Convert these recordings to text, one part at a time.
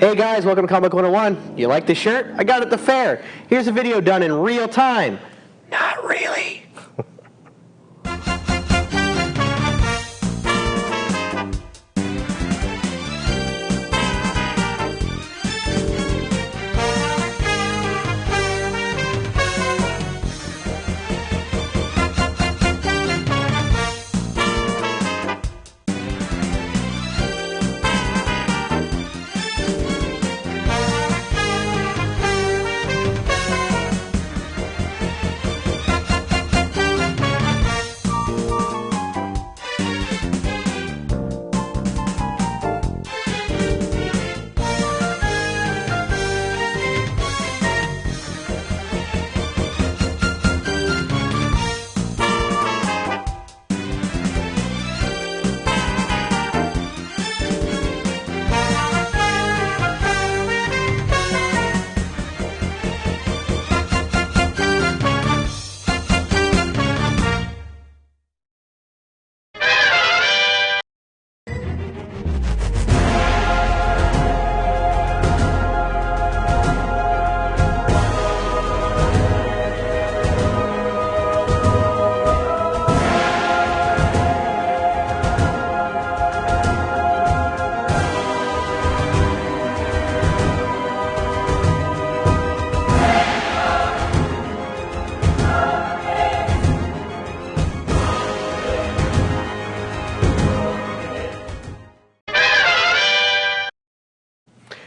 Hey guys, welcome to Comic 101. You like the shirt? I got it at the fair. Here's a video done in real time. Not really.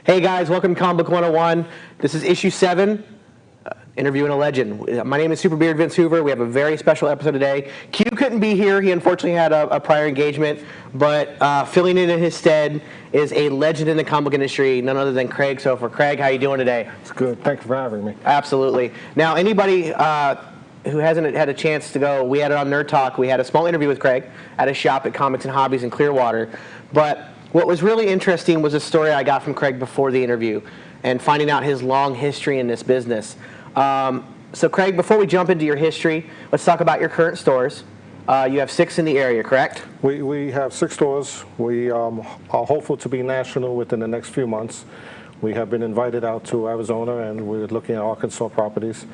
Hey guys, welcome to Comic Book 101. This is issue 7, interviewing a legend. My name is Superbeard Vince Hoover. We have a very special episode today. Q couldn't be here. He unfortunately had a prior engagement, but filling in his stead is a legend in the comic book industry, none other than Craig Soifer. Craig, how you doing today? It's good. Thank you for having me. Absolutely. Now, anybody who hasn't had a chance to go, we had it on Nerd Talk. We had a small interview with Craig at a shop at Comics and Hobbies in Clearwater, but what was really interesting was a story I got from Craig before the interview and finding out his long history in this business. So Craig, before we jump into your history, let's talk about your current stores. You have 6 in the area, correct? We have 6 stores. We are hopeful to be national within the next few months. We have been invited out to Arizona, and we're looking at Arkansas properties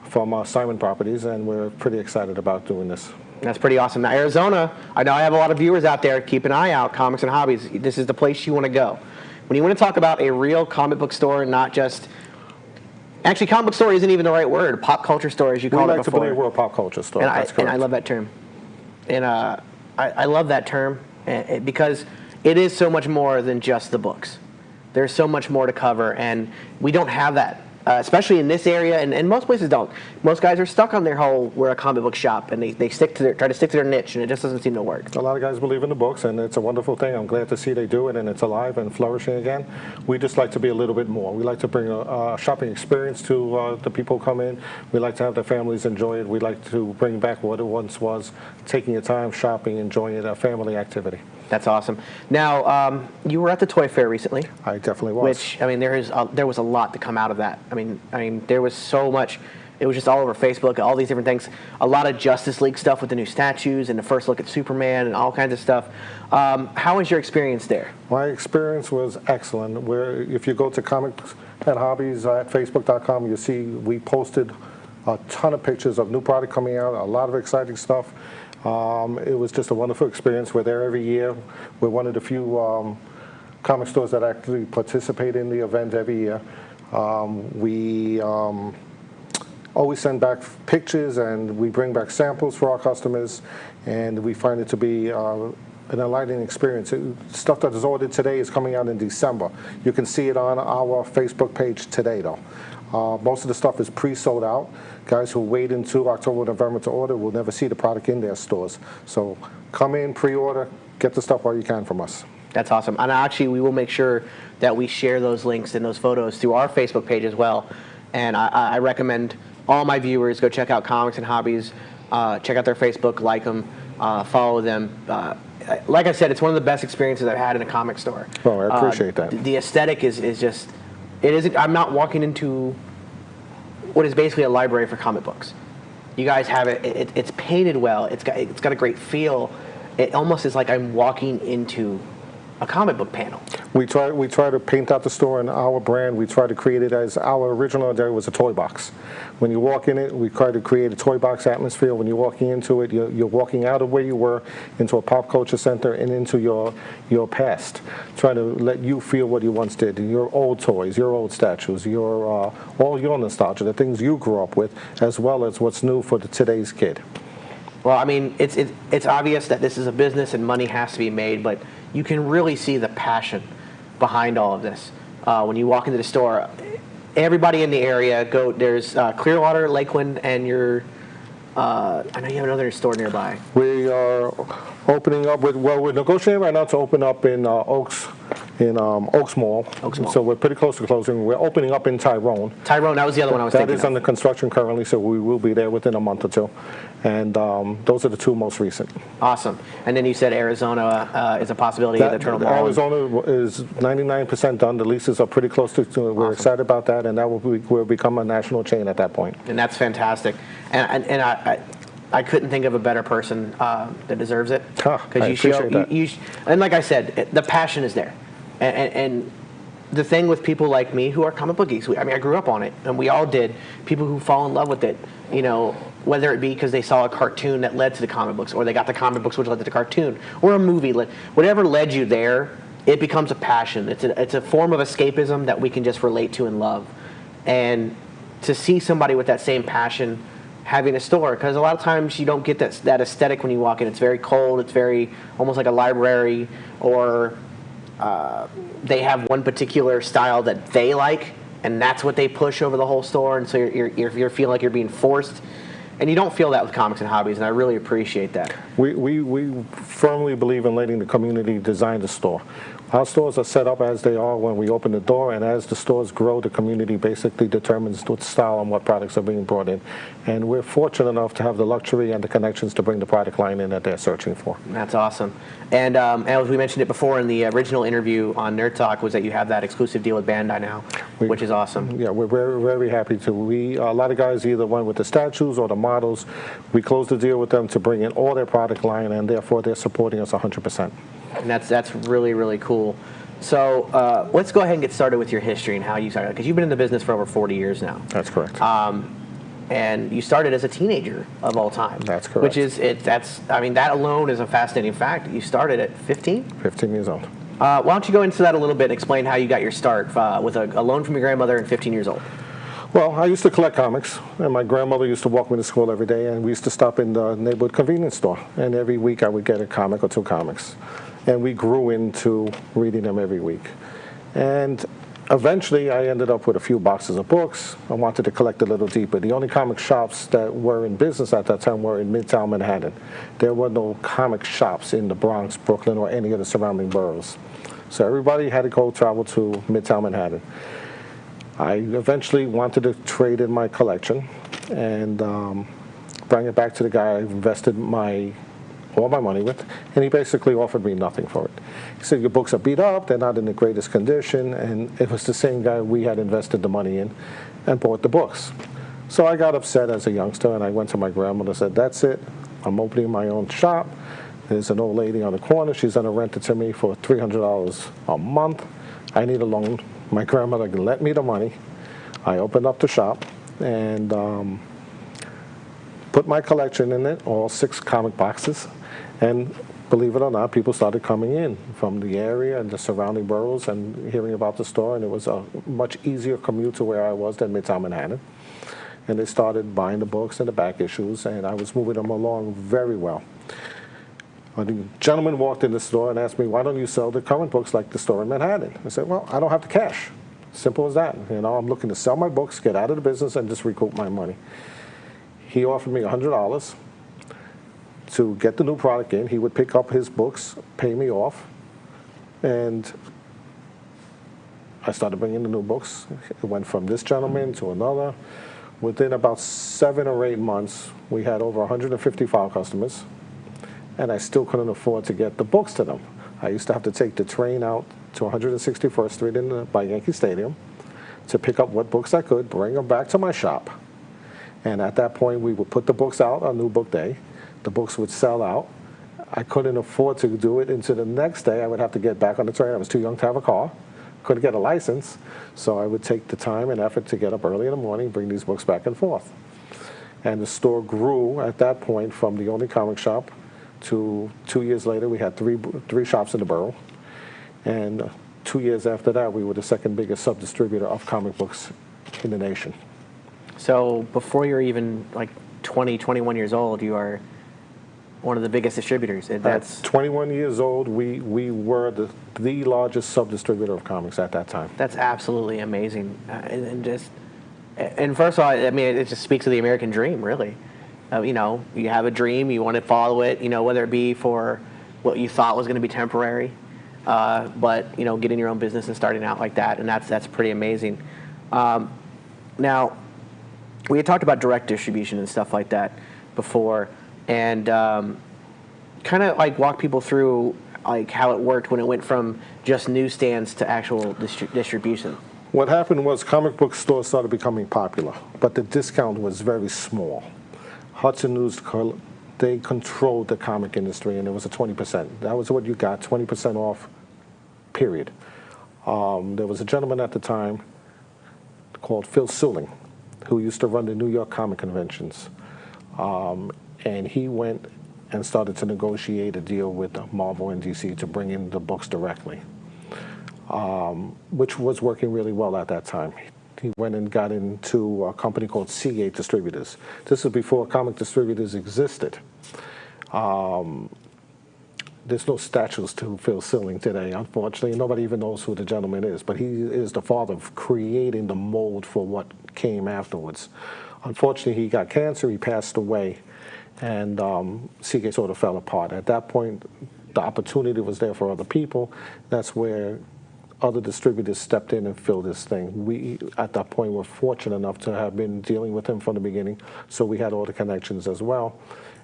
from Simon Properties, and we're pretty excited about doing this. That's pretty awesome. Now, Arizona, I know I have a lot of viewers out there. Keep an eye out, Comics and Hobbies. This is the place you want to go. When you want to talk about a real comic book store, not just... Actually, comic book store isn't even the right word. Pop culture store, as you called it before. We like to believe we're a pop culture store. That's correct. And I love that term. And I love that term because it is so much more than just the books. There's so much more to cover, and we don't have that. Especially in this area, and most places don't. Most guys are stuck on their whole, we're a comic book shop, and they try to stick to their niche, and it just doesn't seem to work. A lot of guys believe in the books, and it's a wonderful thing. I'm glad to see they do it, and it's alive and flourishing again. We just like to be a little bit more. We like to bring a shopping experience to the people who come in. We like to have their families enjoy it. We like to bring back what it once was, taking your time, shopping, enjoying it, a family activity. That's awesome. Now, you were at the Toy Fair recently. I definitely was. Which, I mean, there was a lot to come out of that. I mean, there was so much. It was just all over Facebook, all these different things. A lot of Justice League stuff with the new statues and the first look at Superman and all kinds of stuff. How was your experience there? My experience was excellent. If you go to Comics and Hobbies at Facebook.com, you'll see we posted a ton of pictures of new product coming out, a lot of exciting stuff. It was just a wonderful experience. We're there every year. We're one of the few comic stores that actually participate in the event every year. We always send back pictures, and we bring back samples for our customers, and we find it to be an enlightening experience. Stuff that is ordered today is coming out in December. You can see it on our Facebook page today, though. Most of the stuff is pre-sold out. Guys who wait until October, November to order will never see the product in their stores. So come in, pre-order, get the stuff while you can from us. That's awesome. And actually, we will make sure that we share those links and those photos through our Facebook page as well. And I recommend all my viewers go check out Comics and Hobbies, check out their Facebook, like them, follow them. Like I said, it's one of the best experiences I've had in a comic store. Oh, I appreciate that. The aesthetic is just, it isn't, I'm not walking into what is basically a library for comic books. You guys have it, it's painted well, it's got a great feel. It almost is like I'm walking into a comic book panel. We try to paint out the store in our brand. We try to create it as our original idea was a toy box. When you walk in it, we try to create a toy box atmosphere. When you're walking into it, you're walking out of where you were into a pop culture center and into your past. Trying to let you feel what you once did. Your old toys, your old statues, your all your nostalgia, the things you grew up with, as well as what's new for today's kid. Well, I mean, it's obvious that this is a business and money has to be made, but you can really see the passion behind all of this. When you walk into the store, everybody in the area there's Clearwater, Lakeland, and I know you have another store nearby. We are opening up we're negotiating right now to open up in Oaks Mall. Oaks Mall. So we're pretty close to closing. We're opening up in Tyrone. Tyrone, that was the other one I was thinking That is under construction currently, so we will be there within a month or two. And those are the two most recent. Awesome. And then you said Arizona is a possibility of the Turtle Mall. Arizona is 99% done. The leases are pretty close to we're Awesome. excited about that, and that will become a national chain at that point. And that's fantastic. And I couldn't think of a better person that deserves it. I appreciate that. And like I said, the passion is there. And the thing with people like me who are comic book geeks, I grew up on it, and we all did. People who fall in love with it, whether it be because they saw a cartoon that led to the comic books, or they got the comic books which led to the cartoon, or a movie, whatever led you there, it becomes a passion. It's a form of escapism that we can just relate to and love. And to see somebody with that same passion having a store, because a lot of times you don't get that aesthetic when you walk in. It's very cold. It's very almost like a library, or they have one particular style that they like, and that's what they push over the whole store. And so you're feeling like you're being forced, and you don't feel that with Comics and Hobbies, and I really appreciate that. We firmly believe in letting the community design the store. Our stores are set up as they are when we open the door, and as the stores grow, the community basically determines what style and what products are being brought in. And we're fortunate enough to have the luxury and the connections to bring the product line in that they're searching for. That's awesome. And as we mentioned it before in the original interview on Nerd Talk, was that you have that exclusive deal with Bandai now, which is awesome. Yeah, we're very, very happy to. A lot of guys either went with the statues or the models. We closed the deal with them to bring in all their product line, and therefore they're supporting us 100%. And that's really, really cool. So let's go ahead and get started with your history and how you started, because you've been in the business for over 40 years now. That's correct. And you started as a teenager of all time. That's correct. Which is, that alone is a fascinating fact. You started at 15? 15 years old. Why don't you go into that a little bit and explain how you got your start with a loan from your grandmother and 15 years old? Well, I used to collect comics, and my grandmother used to walk me to school every day, and we used to stop in the neighborhood convenience store. And every week I would get a comic or two comics. And we grew into reading them every week. And eventually I ended up with a few boxes of books. I wanted to collect a little deeper. The only comic shops that were in business at that time were in Midtown Manhattan. There were no comic shops in the Bronx, Brooklyn, or any of the surrounding boroughs. So everybody had to go travel to Midtown Manhattan. I eventually wanted to trade in my collection and bring it back to the guy I invested all my money with, and he basically offered me nothing for it. He said, your books are beat up, they're not in the greatest condition, and it was the same guy we had invested the money in and bought the books. So I got upset as a youngster, and I went to my grandmother and said, that's it, I'm opening my own shop. There's an old lady on the corner, she's going to rent it to me for $300 a month. I need a loan. My grandmother lent me the money. I opened up the shop and put my collection in it, all 6 comic boxes. And believe it or not, people started coming in from the area and the surrounding boroughs and hearing about the store, and it was a much easier commute to where I was than Midtown Manhattan. And they started buying the books and the back issues, and I was moving them along very well. A gentleman walked in the store and asked me, why don't you sell the current books like the store in Manhattan? I said, well, I don't have the cash. Simple as that. I'm looking to sell my books, get out of the business, and just recoup my money. He offered me $100 to get the new product in. He would pick up his books, pay me off, and I started bringing the new books. It went from this gentleman to another. Within about 7 or 8 months, we had over 150 file customers, and I still couldn't afford to get the books to them. I used to have to take the train out to 161st Street by Yankee Stadium to pick up what books I could, bring them back to my shop. And at that point, we would put the books out on New Book Day. The books would sell out. I couldn't afford to do it, and so the next day I would have to get back on the train. I was too young to have a car, couldn't get a license, so I would take the time and effort to get up early in the morning, bring these books back and forth. And the store grew at that point from the only comic shop to 2 years later we had three shops in the borough, and 2 years after that we were the second biggest sub-distributor of comic books in the nation. So before you're even like 20, 21 years old, you are one of the biggest distributors. That's At 21 years old, we were the largest sub-distributor of comics at that time. That's absolutely amazing, and first of all, I mean, it just speaks to the American dream, really. You know, you have a dream, you want to follow it. You know, whether it be for what you thought was going to be temporary, but you know, getting your own business and starting out like that, and that's pretty amazing. Now, we had talked about direct distribution and stuff like that before, and kind of like walk people through like how it worked when it went from just newsstands to actual distribution. What happened was comic book stores started becoming popular, but the discount was very small. Hudson News, they controlled the comic industry, and it was a 20%. That was what you got, 20% off, period. There was a gentleman at the time called Phil Silling, who used to run the New York comic conventions. And he went and started to negotiate a deal with Marvel and DC to bring in the books directly, which was working really well at that time. He went and got into a company called Seagate Distributors. This is before comic distributors existed. There's no statues to Phil Silling today, unfortunately. Nobody even knows who the gentleman is, but he is the father of creating the mold for what came afterwards. Unfortunately, he got cancer, he passed away, and Seagate sort of fell apart. At that point, the opportunity was there for other people. That's where other distributors stepped in and filled this thing. We, at that point, were fortunate enough to have been dealing with him from the beginning, so we had all the connections as well.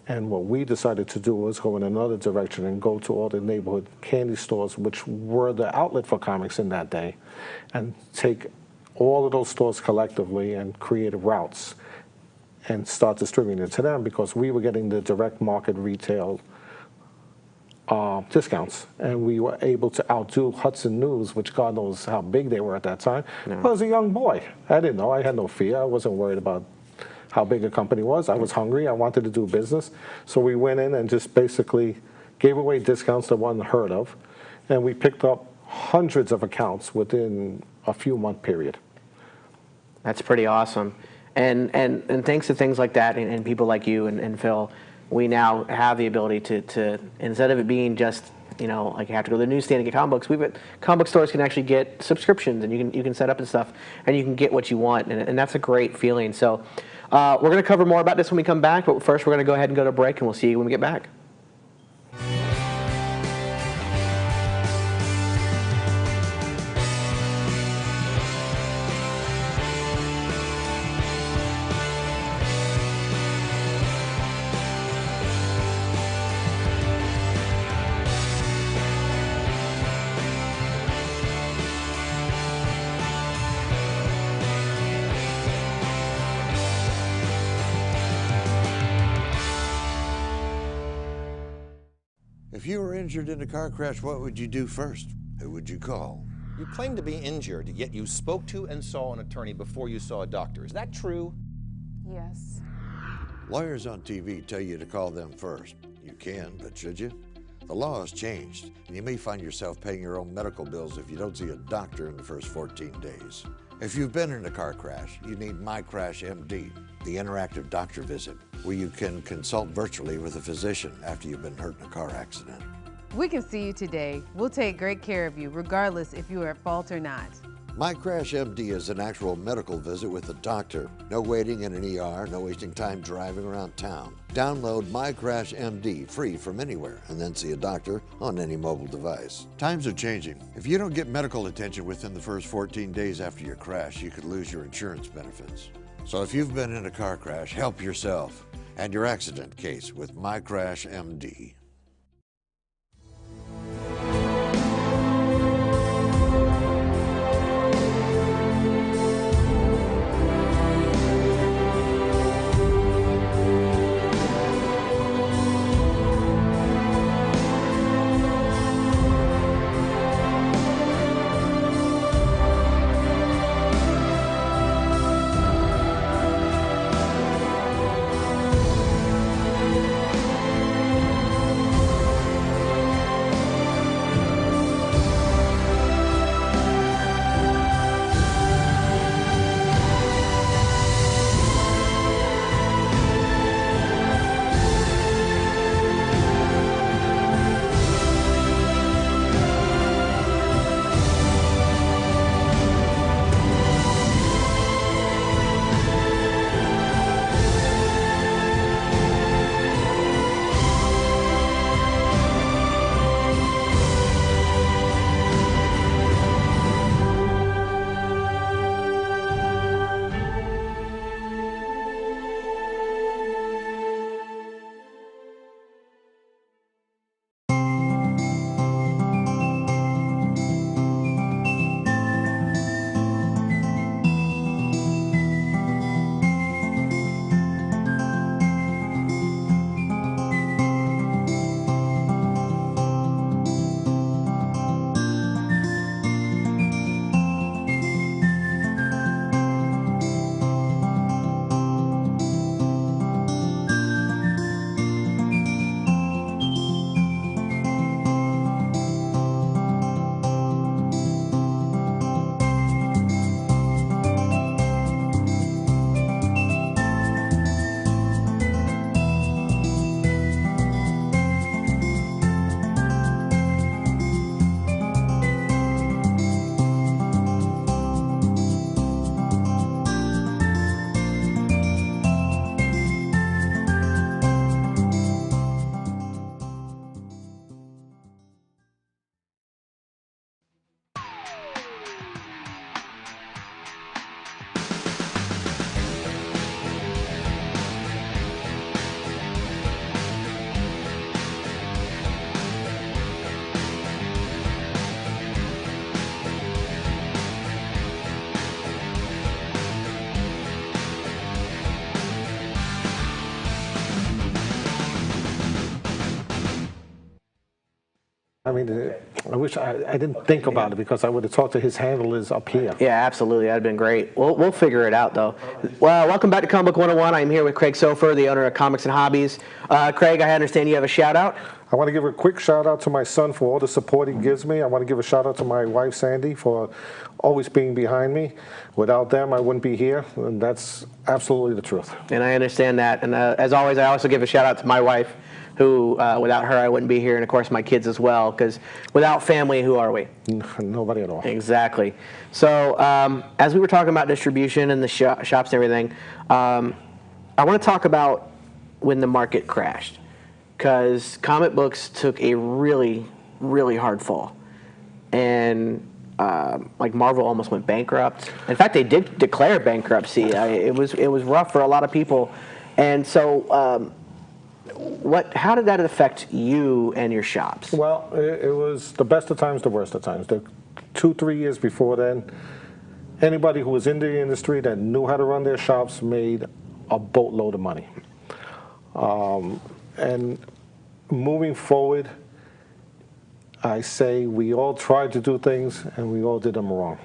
And what we decided to do was go in another direction and go to all the neighborhood candy stores, which were the outlet for comics in that day, and take all of those stores collectively and create routes and start distributing it to them, because we were getting the direct market retail discounts, and we were able to outdo Hudson News, which God knows how big they were at that time. No. I was a young boy. I didn't know. I had no fear. I wasn't worried about how big a company was. I was hungry. I wanted to do business. So we went in and just basically gave away discounts that one heard of, and we picked up hundreds of accounts within a few month period. That's pretty awesome. And thanks to things like that and people like you and Phil, we now have the ability to instead of it being just, you know, like you have to go to the newsstand and get comic books, comic book stores can actually get subscriptions, and you can set up and stuff, and you can get what you want, and that's a great feeling. So we're going to cover more about this when we come back, but first we're going to go ahead and go to break, and we'll see you when we get back. If you were injured in a car crash, what would you do first? Who would you call? You claimed to be injured, yet you spoke to and saw an attorney before you saw a doctor. Is that true? Yes. Lawyers on TV tell you to call them first. You can, but should you? The law has changed, and you may find yourself paying your own medical bills if you don't see a doctor in the first 14 days. If you've been in a car crash, you need My Crash MD, the interactive doctor visit, where you can consult virtually with a physician after you've been hurt in a car accident. We can see you today. We'll take great care of you, regardless if you are at fault or not. My Crash MD is an actual medical visit with a doctor. No waiting in an ER, no wasting time driving around town. Download My Crash MD free from anywhere and then see a doctor on any mobile device. Times are changing. If you don't get medical attention within the first 14 days after your crash, you could lose your insurance benefits. So if you've been in a car crash, help yourself and your accident case with My Crash MD. I mean, I wish I didn't think about it because I would have talked to his handlers up here. Yeah, absolutely. That'd been great. We'll figure it out, though. Well, welcome back to Comic Book 101. I'm here with Craig Soifer, the owner of Comics and Hobbies. Craig, I understand you have a shout-out. I want to give a quick shout-out to my son for all the support he gives me. I want to give a shout-out to my wife, Sandy, for always being behind me. Without them, I wouldn't be here, and that's absolutely the truth. And I understand that. And as always, I also give a shout-out to my wife, who, without her, I wouldn't be here, and, of course, my kids as well, because without family, who are we? Nobody at all. Exactly. So as we were talking about distribution and the shops and everything, I want to talk about when the market crashed, because comic books took a really, really hard fall. And like Marvel almost went bankrupt. In fact, they did declare bankruptcy. It was rough for a lot of people. And so how did that affect you and your shops? Well, it was the best of times, the worst of times. The 2-3 years before then, anybody who was in the industry that knew how to run their shops made a boatload of money. And moving forward, I say we all tried to do things and we all did them wrong.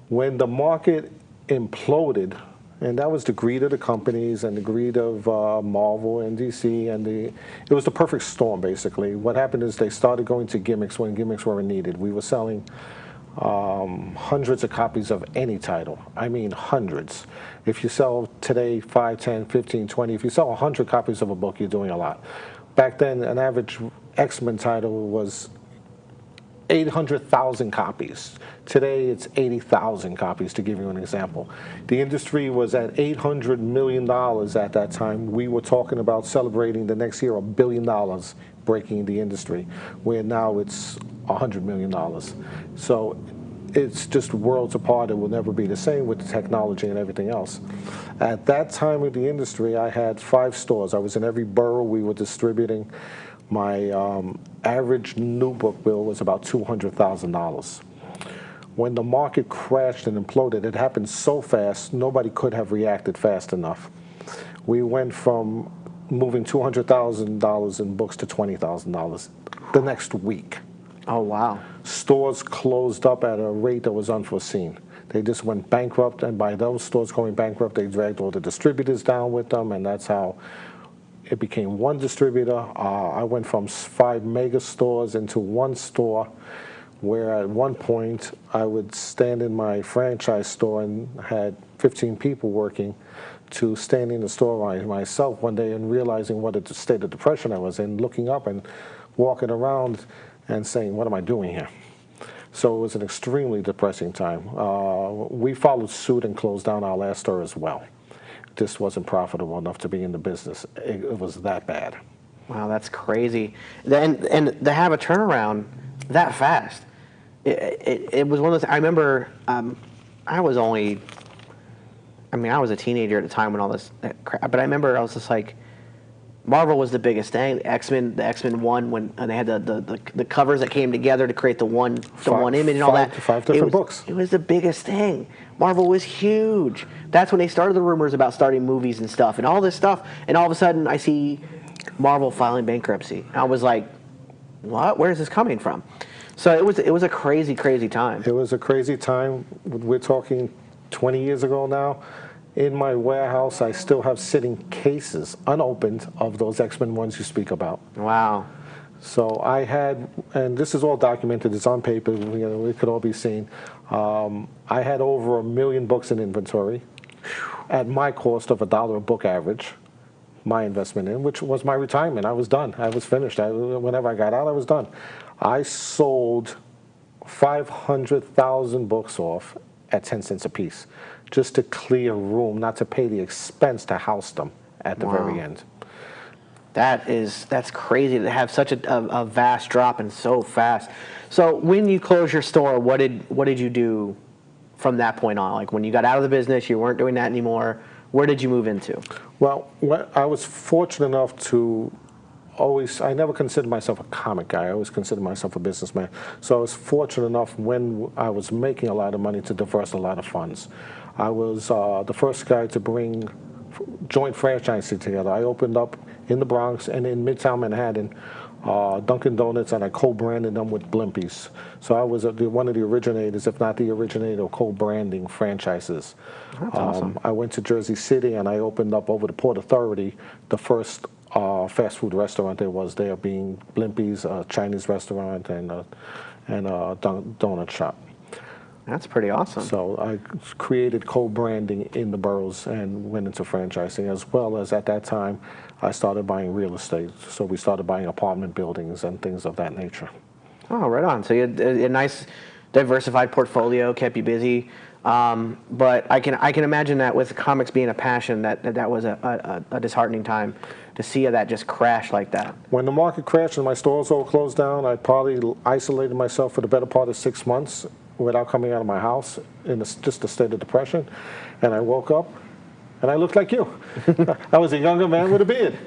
When the market imploded, and that was the greed of the companies and the greed of Marvel and DC, and it was the perfect storm, basically. What happened is they started going to gimmicks when gimmicks weren't needed. We were selling hundreds of copies of any title. I mean hundreds. If you sell today 5, 10, 15, 20, if you sell 100 copies of a book, you're doing a lot. Back then, an average X-Men title was 800,000 copies. Today, it's 80,000 copies, to give you an example. The industry was at $800 million at that time. We were talking about celebrating the next year $1 billion breaking the industry, where now it's $100 million. So it's just worlds apart. It will never be the same with the technology and everything else. At that time of the industry, I had 5 stores. I was in every borough. We were distributing. My average new book bill was about $200,000. When the market crashed and imploded, it happened so fast, nobody could have reacted fast enough. We went from moving $200,000 in books to $20,000 the next week. Oh, wow. Stores closed up at a rate that was unforeseen. They just went bankrupt, and by those stores going bankrupt, they dragged all the distributors down with them, and that's how it became one distributor. I went from 5 mega stores into one store, where at one point I would stand in my franchise store and had 15 people working, to standing in the store by myself one day and realizing what a state of depression I was in, looking up and walking around and saying, what am I doing here? So it was an extremely depressing time. We followed suit and closed down our last store as well. This wasn't profitable enough to be in the business. It was that bad. Wow, that's crazy. And to have a turnaround that fast, it was one of those. I remember I was a teenager at the time when all this crap, but I remember I was just like, Marvel was the biggest thing. The X-Men 1, when they had the covers that came together to create the one image and all that. 5 different books. It was the biggest thing. Marvel was huge. That's when they started the rumors about starting movies and stuff and all this stuff. And all of a sudden, I see Marvel filing bankruptcy. I was like, what? Where is this coming from? So it was a crazy, crazy time. It was a crazy time. We're talking 20 years ago now. In my warehouse, I still have sitting cases, unopened, of those X-Men ones you speak about. Wow. So I had, and this is all documented, it's on paper, it could all be seen. I had over 1 million books in inventory at my cost of $1 a book average, my investment in, which was my retirement. I was done. I was finished. Whenever I got out, I was done. I sold 500,000 books off at 10 cents a piece, just to clear room, not to pay the expense to house them at the very end. That's crazy to have such a vast drop and so fast. So when you closed your store, what did you do from that point on? Like when you got out of the business, you weren't doing that anymore. Where did you move into? Well, I was fortunate enough to I never considered myself a comic guy. I always considered myself a businessman. So I was fortunate enough when I was making a lot of money to diverse a lot of funds. I was the first guy to bring joint franchising together. I opened up in the Bronx and in Midtown Manhattan Dunkin' Donuts, and I co-branded them with Blimpies. So I was one of the originators, if not the originator, of co-branding franchises. That's awesome. I went to Jersey City and I opened up over the Port Authority the first fast food restaurant there was there, being Blimpies, a Chinese restaurant, and a donut shop. That's pretty awesome. So I created co-branding in the boroughs and went into franchising, as well as at that time I started buying real estate. So we started buying apartment buildings and things of that nature. Oh, right on. So you had a nice diversified portfolio, kept you busy. But I can imagine that with comics being a passion, that was a disheartening time to see that just crash like that. When the market crashed and my stores all closed down, I probably isolated myself for the better part of 6 months without coming out of my house in just a state of depression. And I woke up and I looked like you. I was a younger man with a beard.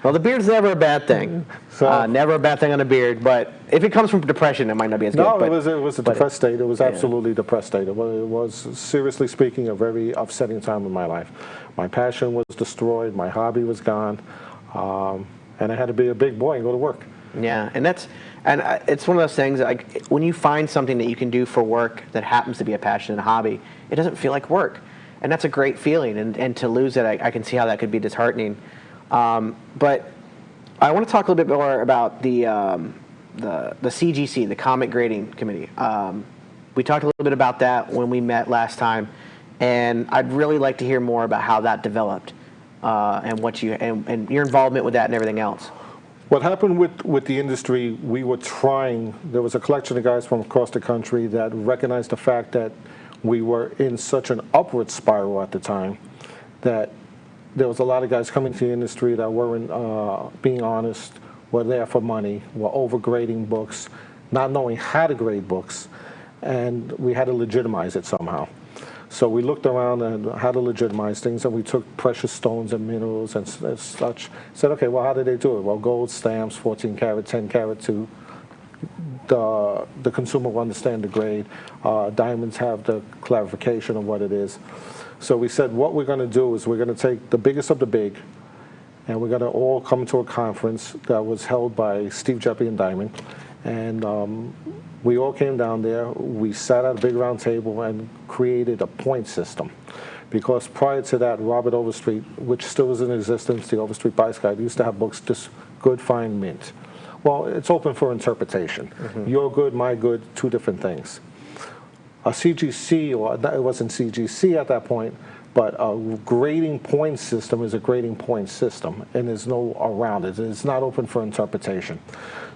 Well, the beard's never a bad thing. So- Never a bad thing on a beard, but if it comes from depression, it might not be as good. No, but, it was a depressed state. It was absolutely depressed state. It was, seriously speaking, a very upsetting time in my life. My passion was destroyed. My hobby was gone. And I had to be a big boy and go to work. Yeah, and it's one of those things, like when you find something that you can do for work that happens to be a passion and a hobby, it doesn't feel like work. And that's a great feeling, and to lose it, I can see how that could be disheartening. But I want to talk a little bit more about the CGC, the Comic Grading Committee. We talked a little bit about that when we met last time, and I'd really like to hear more about how that developed, and what and your involvement with that and everything else. What happened with the industry, we were trying, there was a collection of guys from across the country that recognized the fact that we were in such an upward spiral at the time that there was a lot of guys coming to the industry that weren't being honest, were there for money, were overgrading books, not knowing how to grade books, and we had to legitimize it somehow. So we looked around and how to legitimize things, and we took precious stones and minerals and such. Said, okay, well, how did they do it? Well, gold stamps, 14 karat, 10 karat to the consumer will understand the grade. Diamonds have the clarification of what it is. So we said what we're going to do is we're going to take the biggest of the big, and we're going to all come to a conference that was held by Steve Jeppy and Diamond. And we all came down there. We sat at a big round table and created a point system. Because prior to that, Robert Overstreet, which still is in existence, the Overstreet Vice Guide, used to have books just good, fine, mint. Well, it's open for interpretation. Mm-hmm. Your good, my good, two different things. A CGC, or it wasn't CGC at that point, but a grading point system is a grading point system, and there's no around it. It's not open for interpretation.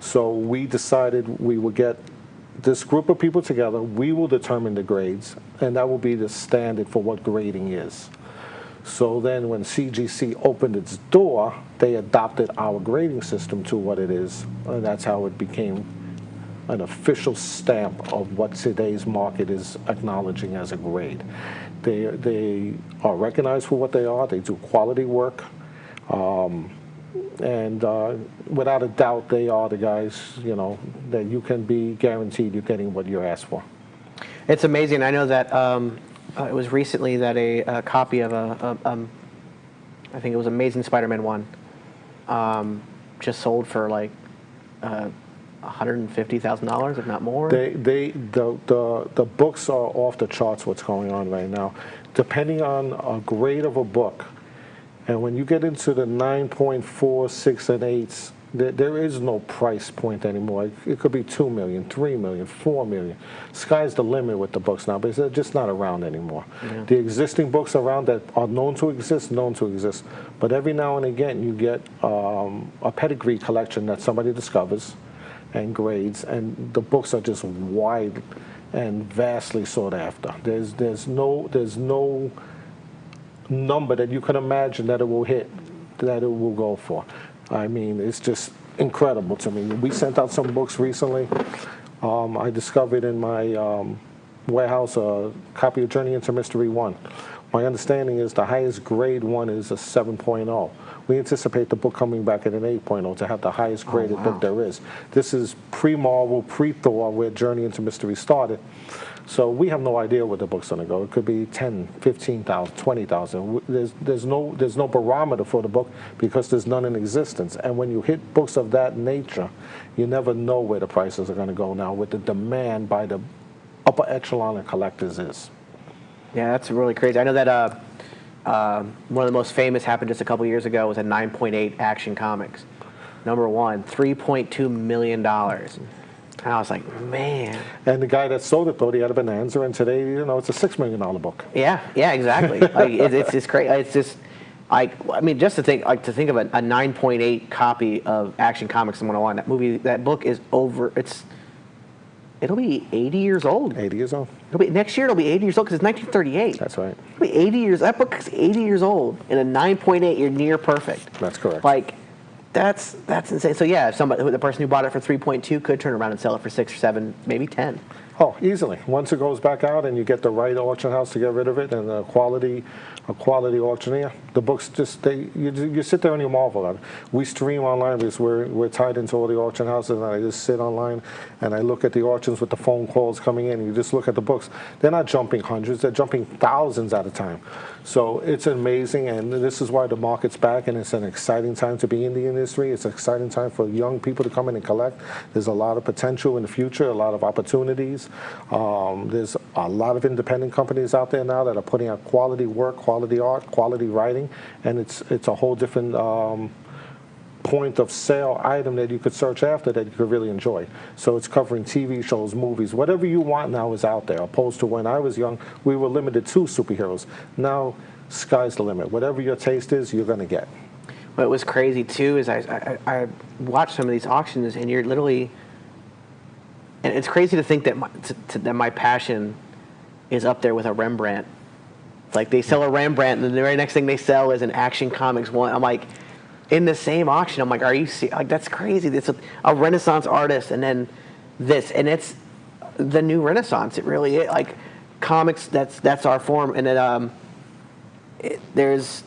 So we decided we would get this group of people together, we will determine the grades, and that will be the standard for what grading is. So then when CGC opened its door, they adopted our grading system to what it is, and that's how it became an official stamp of what today's market is acknowledging as a grade. They are recognized for what they are. They do quality work. And without a doubt, they are the guys, you know, that you can be guaranteed you're getting what you asked for. It's amazing. I know that it was recently that a copy of I think it was Amazing Spider-Man 1, just sold for like $150,000, if not more. The books are off the charts. What's going on right now, depending on a grade of a book. And when you get into the 9.4, 6, and 8s, there is no price point anymore. It could be 2 million, 3 million, 4 million. Sky's the limit with the books now, but they're just not around anymore. Yeah. The existing books around that are known to exist. But every now and again, you get a pedigree collection that somebody discovers and grades, and the books are just wide and vastly sought after. There's no number that you can imagine that it will hit, that it will go for. I mean, it's just incredible to me. We sent out some books recently. I discovered in my warehouse a copy of Journey into Mystery 1. My understanding is the highest grade one is a 7.0. We anticipate the book coming back at an 8.0 to have the highest graded book there is. This is pre-Marvel, pre-Thor, where Journey into Mystery started. So we have no idea where the book's going to go. It could be 10, 15,000, 20,000. There's no barometer for the book because there's none in existence. And when you hit books of that nature, you never know where the prices are going to go now with the demand by the upper echelon of collectors is. Yeah, that's really crazy. I know that one of the most famous happened just a couple years ago was a 9.8 Action Comics. Number one, $3.2 million. And I was like, man. And the guy that sold it thought he had a bonanza, and today, you know, it's a $6 million book. Yeah, exactly. Like, it's just crazy. It's just, I mean, just to think of a 9.8 copy of Action Comics 101. That book is over. It'll be 80 years old. 80 years old. Next year it'll be 80 years old because it's 1938. That's right. It'll be 80 years. That book is 80 years old, and a 9.8. You're near perfect. That's correct. Like, that's insane. So yeah, the person who bought it for 3.2 could turn around and sell it for 6 or 7, maybe 10. Oh, easily. Once it goes back out and you get the right auction house to get rid of it and a quality auctioneer, the books just, you sit there and you marvel at it. We stream online because we're tied into all the auction houses, and I just sit online and I look at the auctions with the phone calls coming in, and you just look at the books. They're not jumping hundreds, they're jumping thousands at a time. So it's amazing, and this is why the market's back, and it's an exciting time to be in the industry. It's an exciting time for young people to come in and collect. There's a lot of potential in the future, a lot of opportunities. There's a lot of independent companies out there now that are putting out quality work, quality art, quality writing, and it's a whole different point of sale item that you could search after that you could really enjoy. So it's covering TV shows, movies, whatever you want now is out there, opposed to when I was young, we were limited to superheroes. Now, sky's the limit. Whatever your taste is, you're going to get. What was crazy, too, is I watched some of these auctions, and you're literally, and it's crazy to think that my passion is up there with a Rembrandt. Like, they sell a Rembrandt, and the very next thing they sell is an Action Comics one. I'm like, in the same auction, I'm like, are you like, that's crazy. It's a Renaissance artist, and then this, and it's the new Renaissance. It really is. Like, comics, that's our form, and there's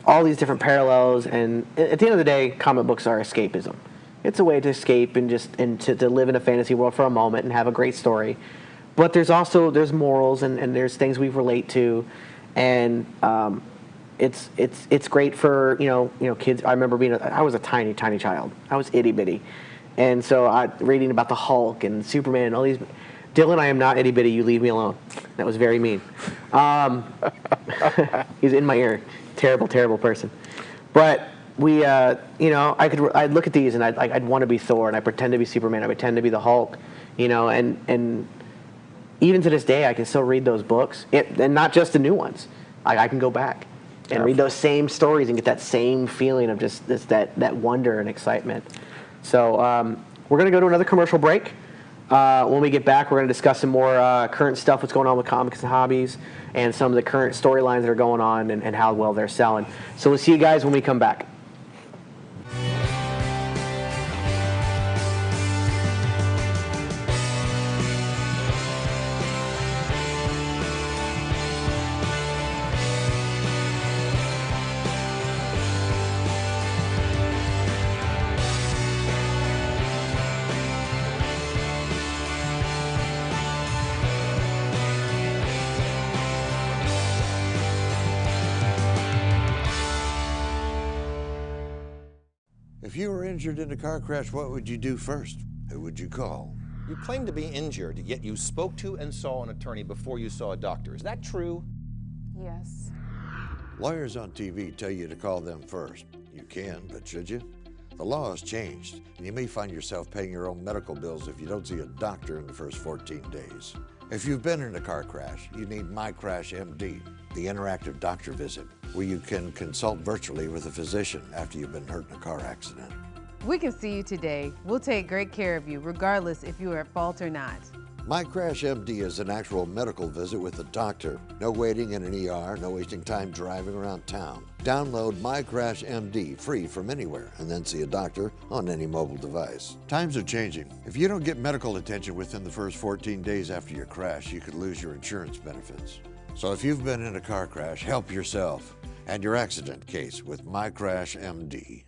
all these different parallels, and at the end of the day, comic books are escapism. It's a way to escape and to live in a fantasy world for a moment and have a great story. But there's morals and there's things we relate to, and it's great for kids. I remember I was a tiny child. I was itty bitty, and so reading about the Hulk and Superman and all these. Dylan, I am not itty bitty. You leave me alone. That was very mean. He's in my ear. Terrible person. But I'd look at these and I'd want to be Thor, and I pretend to be Superman. I pretend to be the Hulk, and even to this day, I can still read those books, and not just the new ones. I can go back and read those same stories and get that same feeling of just that wonder and excitement. So we're going to go to another commercial break. When we get back, we're going to discuss some more current stuff, what's going on with Comics and Hobbies, and some of the current storylines that are going on and how well they're selling. So we'll see you guys when we come back. If you were injured in a car crash, what would you do first? Who would you call? You claim to be injured, yet you spoke to and saw an attorney before you saw a doctor. Is that true? Yes. Lawyers on TV tell you to call them first. You can, but should you? The law has changed, and you may find yourself paying your own medical bills if you don't see a doctor in the first 14 days. If you've been in a car crash, you need My Crash MD, the interactive doctor visit, where you can consult virtually with a physician after you've been hurt in a car accident. We can see you today. We'll take great care of you, regardless if you are at fault or not. My Crash MD is an actual medical visit with a doctor. No waiting in an ER, no wasting time driving around town. Download My Crash MD free from anywhere and then see a doctor on any mobile device. Times are changing. If you don't get medical attention within the first 14 days after your crash, you could lose your insurance benefits. So if you've been in a car crash, help yourself and your accident case with My Crash MD.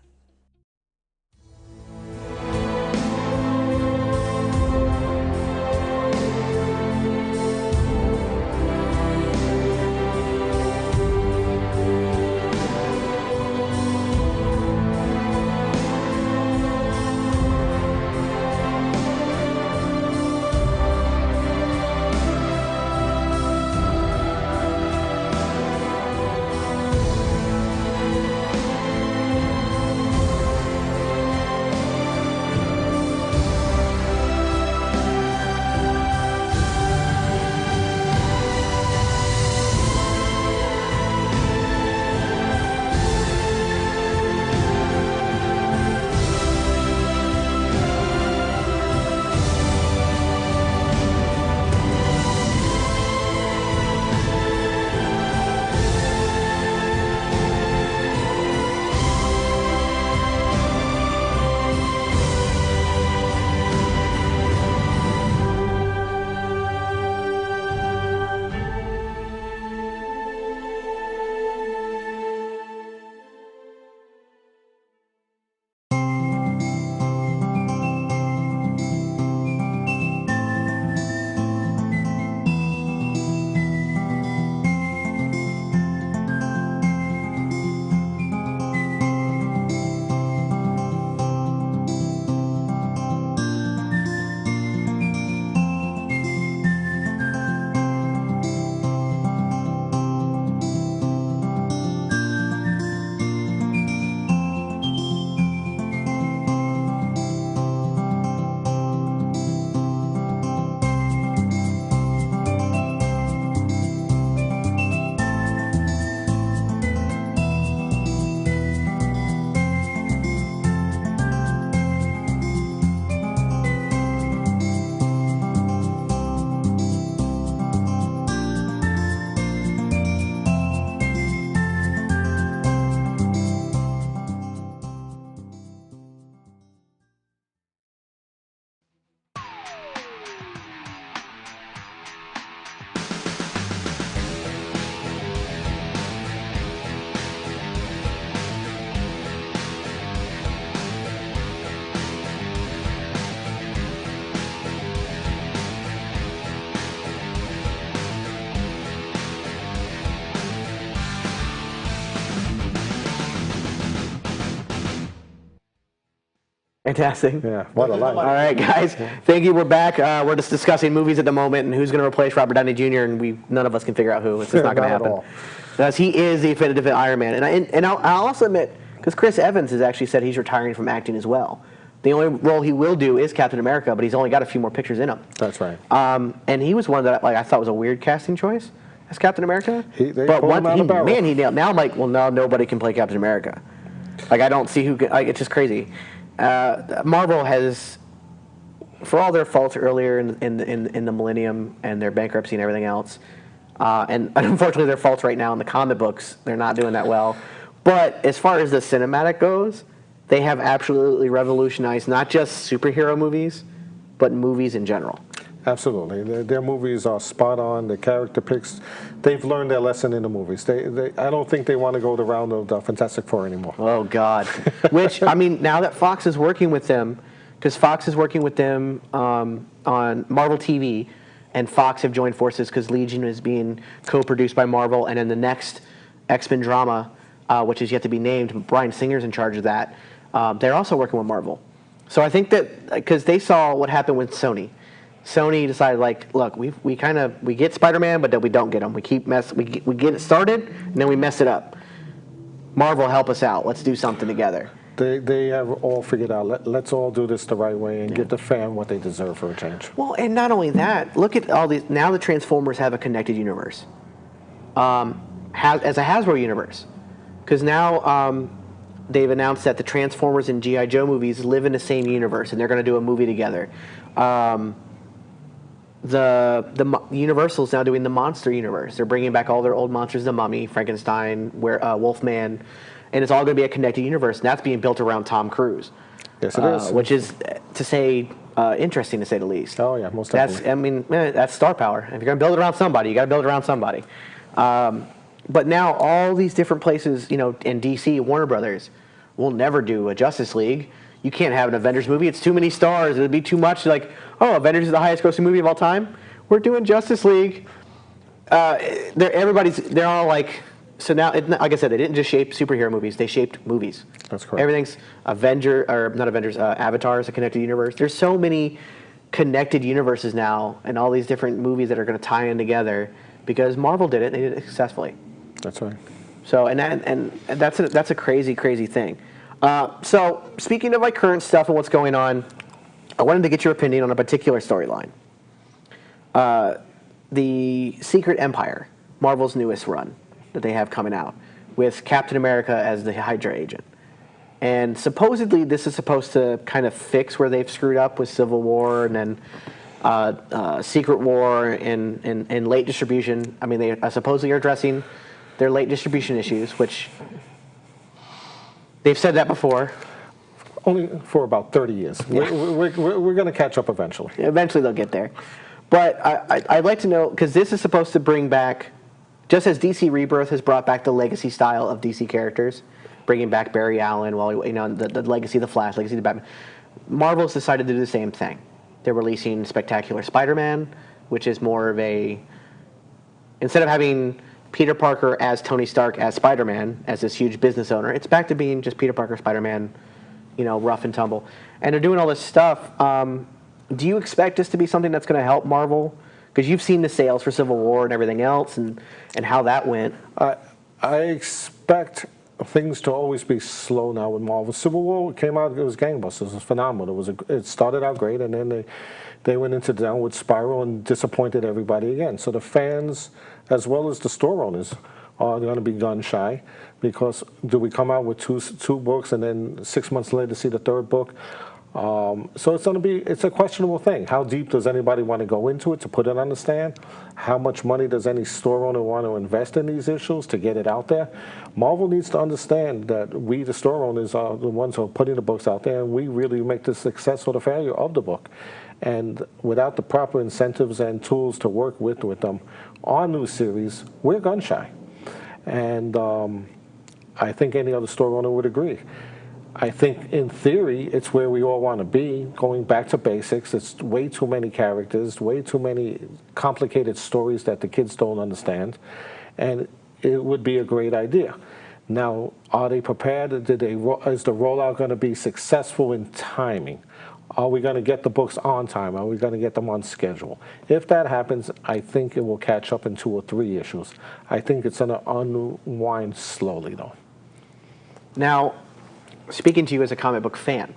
Fantastic. Yeah, what a life. All right, guys. Thank you. We're back. We're just discussing movies at the moment and who's going to replace Robert Downey Jr. And none of us can figure out who. It's just not going to Not at happen. all. Because he is the definitive Iron Man. And I'll also admit, because Chris Evans has actually said he's retiring from acting as well. The only role he will do is Captain America, but he's only got a few more pictures in him. That's right. And he was one that I thought was a weird casting choice as Captain America. They pulled him out of the barrel. Man, he nailed. Now I'm like, well, no, nobody can play Captain America. Like, I don't see who can. Like, it's just crazy. Marvel has, for all their faults earlier in the millennium and their bankruptcy and everything else, and unfortunately their faults right now in the comic books, they're not doing that well. But as far as the cinematic goes, they have absolutely revolutionized not just superhero movies, but movies in general. Absolutely. Their movies are spot on. The character picks, they've learned their lesson in the movies. I don't think they want to go the round of the Fantastic Four anymore. Oh, God. Which, I mean, now that Fox is working with them, because Fox is working with them on Marvel TV, and Fox have joined forces because Legion is being co-produced by Marvel, and then the next X-Men drama, which is yet to be named, Bryan Singer's in charge of that, they're also working with Marvel. So I think that, because they saw what happened with Sony. Sony decided, like, look, we get Spider-Man, but then we don't get him. We get it started, and then we mess it up. Marvel, help us out. Let's do something together. They have all figured out, let's all do this the right way and give the fan what they deserve for a change. Well, and not only that, look at all these. Now the Transformers have a connected universe, as a Hasbro universe, because now they've announced that the Transformers and G.I. Joe movies live in the same universe, and they're going to do a movie together. The Universal's now doing the monster universe. They're bringing back all their old monsters: the Mummy, Frankenstein, Wolfman, and it's all going to be a connected universe. And that's being built around Tom Cruise. Yes, it is. Which is, to say, interesting to say the least. Oh yeah, most definitely. That's star power. If you're going to build it around somebody, you got to build it around somebody. But now all these different places, in DC, Warner Brothers, will never do a Justice League. You can't have an Avengers movie. It's too many stars. It'd be too much. Like, oh, Avengers is the highest grossing movie of all time. We're doing Justice League. They're all like, so now, like I said, they didn't just shape superhero movies. They shaped movies. That's correct. Everything's Avatar is a connected universe. There's so many connected universes now, and all these different movies that are going to tie in together because Marvel did it. They did it successfully. That's right. So, and that's a crazy, crazy thing. So, speaking of like current stuff and what's going on, I wanted to get your opinion on a particular storyline. The Secret Empire, Marvel's newest run that they have coming out, with Captain America as the Hydra agent. And supposedly this is supposed to kind of fix where they've screwed up with Civil War and then Secret War and late distribution. I mean, they supposedly are addressing their late distribution issues, which they've said that before. Only for about 30 years. Yeah. We're going to catch up eventually. Eventually they'll get there. But I'd like to know, because this is supposed to bring back, just as DC Rebirth has brought back the legacy style of DC characters, bringing back Barry Allen, the legacy of the Flash, legacy of the Batman, Marvel's decided to do the same thing. They're releasing Spectacular Spider-Man, which is more of a, instead of having Peter Parker as Tony Stark as Spider-Man, as this huge business owner, it's back to being just Peter Parker, Spider-Man, rough and tumble. And they're doing all this stuff. Do you expect this to be something that's going to help Marvel? Because you've seen the sales for Civil War and everything else and how that went. I expect things to always be slow now with Marvel. Civil War came out, it was gangbusters. It was phenomenal. It started out great, and then they went into the downward spiral and disappointed everybody again. So the fans, as well as the store owners, are going to be gun shy, because do we come out with two books and then 6 months later see the third book? So it's a questionable thing. How deep does anybody want to go into it to put it on the stand? How much money does any store owner want to invest in these issues to get it out there? Marvel needs to understand that we, the store owners, are the ones who are putting the books out there, and we really make the success or the failure of the book. And without the proper incentives and tools to work with them on new series, we're gun shy. And I think any other store owner would agree. I think, in theory, it's where we all want to be, going back to basics. It's way too many characters, way too many complicated stories that the kids don't understand, and it would be a great idea. Now, are they prepared? Is the rollout going to be successful in timing? Are we going to get the books on time? Are we going to get them on schedule? If that happens, I think it will catch up in 2 or 3 issues. I think it's going to unwind slowly, though. Now, speaking to you as a comic book fan,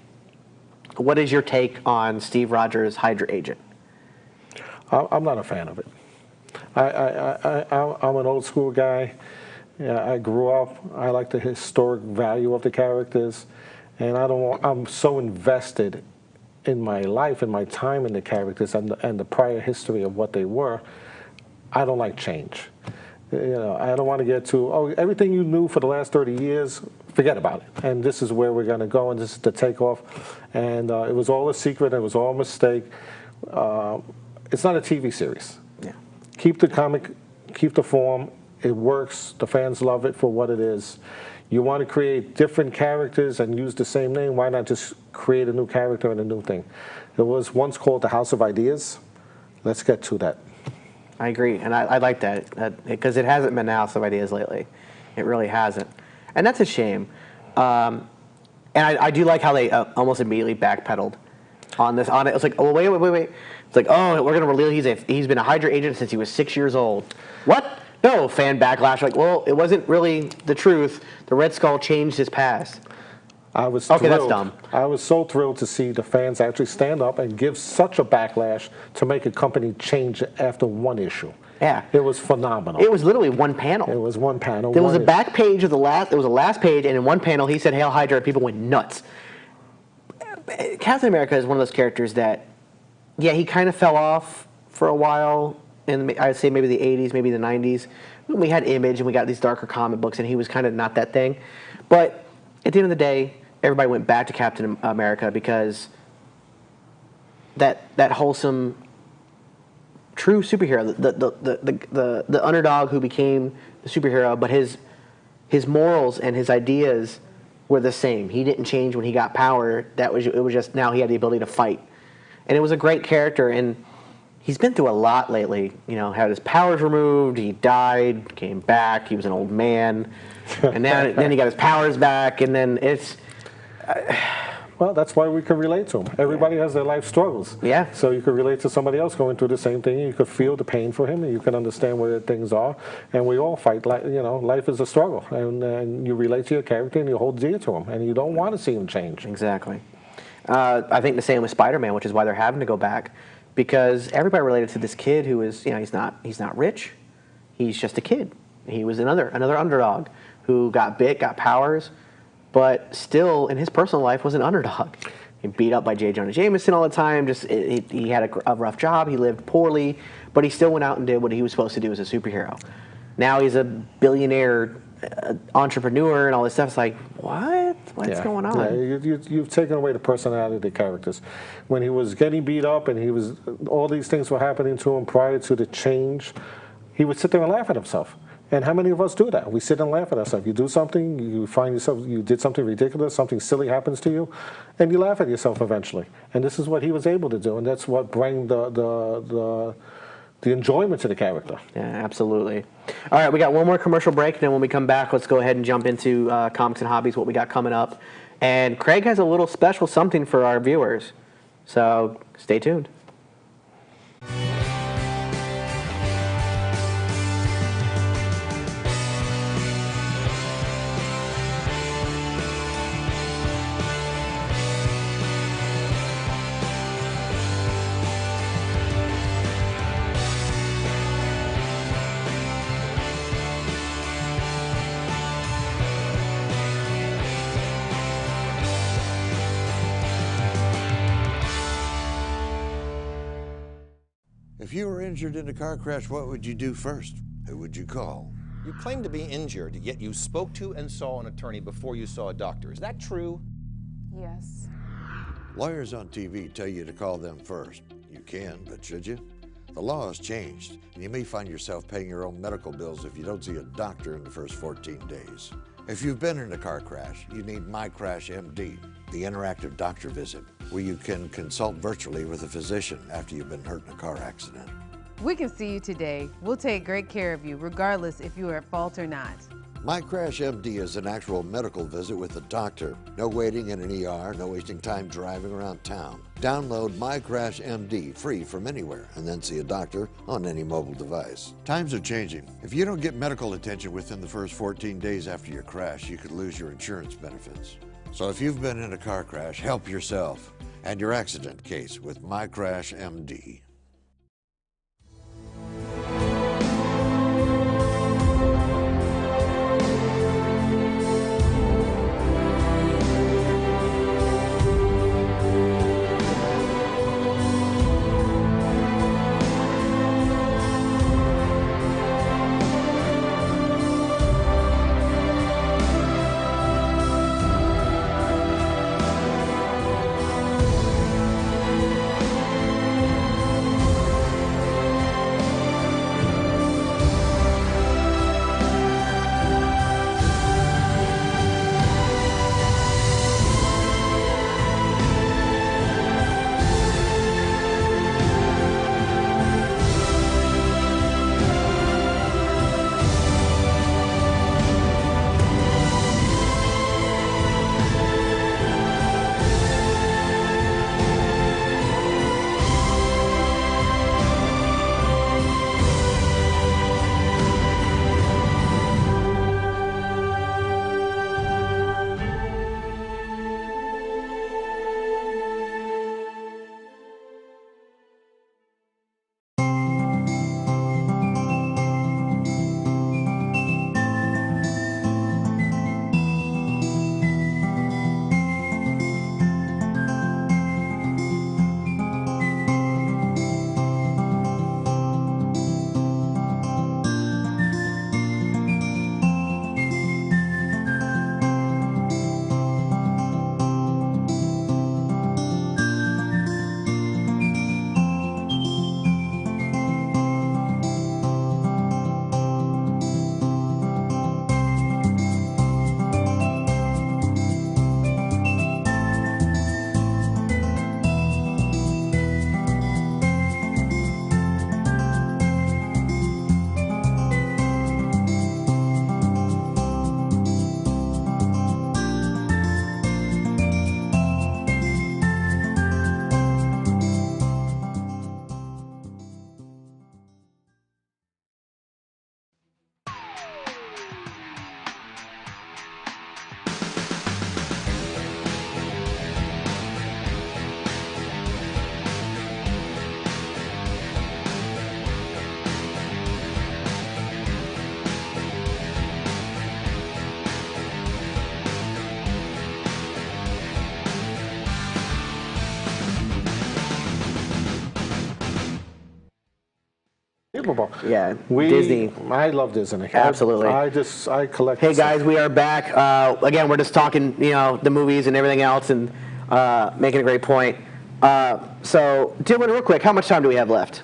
what is your take on Steve Rogers' Hydra Agent? I'm not a fan of it. I'm an old school guy. Yeah, I grew up. I like the historic value of the characters, and I'm so invested in my life and my time in the characters and the prior history of what they were. I don't like change. I don't want to get to, everything you knew for the last 30 years, forget about it. And this is where we're going to go, and this is the takeoff. And it was all a secret. It was all a mistake. It's not a TV series. Yeah. Keep the comic, keep the form. It works. The fans love it for what it is. You want to create different characters and use the same name, why not just create a new character and a new thing? It was once called the House of Ideas. Let's get to that. I agree, and I like that, because it hasn't been the House of Ideas lately. It really hasn't. And that's a shame. And I do like how they almost immediately backpedaled on this. On it, it's like, oh, wait. It's like, oh, we're going to reveal he's been a Hydra agent since he was 6 years old. What? No, fan backlash. Like, well, it wasn't really the truth. The Red Skull changed his past. I was thrilled. Okay, that's dumb. I was so thrilled to see the fans actually stand up and give such a backlash to make a company change after 1 issue. Yeah. It was phenomenal. It was literally one panel. It was one panel. There was a back page of there was a last page, and in one panel he said, "Hail Hydra," and people went nuts. Captain America is one of those characters that, yeah, he kind of fell off for a while. I'd say maybe the 80s, maybe the 90s. When we had Image and we got these darker comic books, and he was kind of not that thing. But at the end of the day, everybody went back to Captain America because that wholesome, true superhero, the underdog who became the superhero, but his morals and his ideas were the same. He didn't change when he got power. It was just now he had the ability to fight, and it was a great character. And he's been through a lot lately. Had his powers removed. He died, came back. He was an old man, and then he got his powers back. And then it's. Well, that's why we can relate to him. Everybody has their life struggles. Yeah. So you could relate to somebody else going through the same thing. You could feel the pain for him, and you can understand where things are. And we all fight. Life is a struggle, and you relate to your character, and you hold dear to him, and you don't want to see him change. Exactly. I think the same with Spider-Man, which is why they're having to go back, because everybody related to this kid who is, he's not rich. He's just a kid. He was another underdog who got bit, got powers, but still in his personal life was an underdog. He beat up by J. Jonah Jameson all the time. He had a rough job. He lived poorly, but he still went out and did what he was supposed to do as a superhero. Now he's a billionaire entrepreneur and all this stuff. It's like, what? What's going on? Yeah, you've taken away the personality of the characters. When he was getting beat up and all these things were happening to him prior to the change, he would sit there and laugh at himself. And how many of us do that? We sit and laugh at ourselves. You do something, you find yourself, you did something ridiculous, something silly happens to you, and you laugh at yourself eventually. And this is what he was able to do, and that's what bring the enjoyment to the character. Yeah, absolutely. All right, we got one more commercial break, and then when we come back, let's go ahead and jump into Comics and Hobbies, what we got coming up. And Craig has a little special something for our viewers, so stay tuned. If you were injured in a car crash, what would you do first? Who would you call? You claim to be injured, yet you spoke to and saw an attorney before you saw a doctor. Is that true? Yes. Lawyers on TV tell you to call them first. You can, but should you? The law has changed, and you may find yourself paying your own medical bills if you don't see a doctor in the first 14 days. If you've been in a car crash, you need My Crash MD, the interactive doctor visit, where you can consult virtually with a physician after you've been hurt in a car accident. We can see you today. We'll take great care of you, regardless if you are at fault or not. My Crash MD is an actual medical visit with a doctor. No waiting in an ER, no wasting time driving around town. Download My Crash MD free from anywhere and then see a doctor on any mobile device. Times are changing. If you don't get medical attention within the first 14 days after your crash, you could lose your insurance benefits. So if you've been in a car crash, help yourself and your accident case with My Crash MD. Unbelievable. Yeah, Disney. I love Disney. Absolutely. I collect. Hey guys, we are back. Again, we're just talking, the movies and everything else, and making a great point. So, Dylan, real quick, how much time do we have left?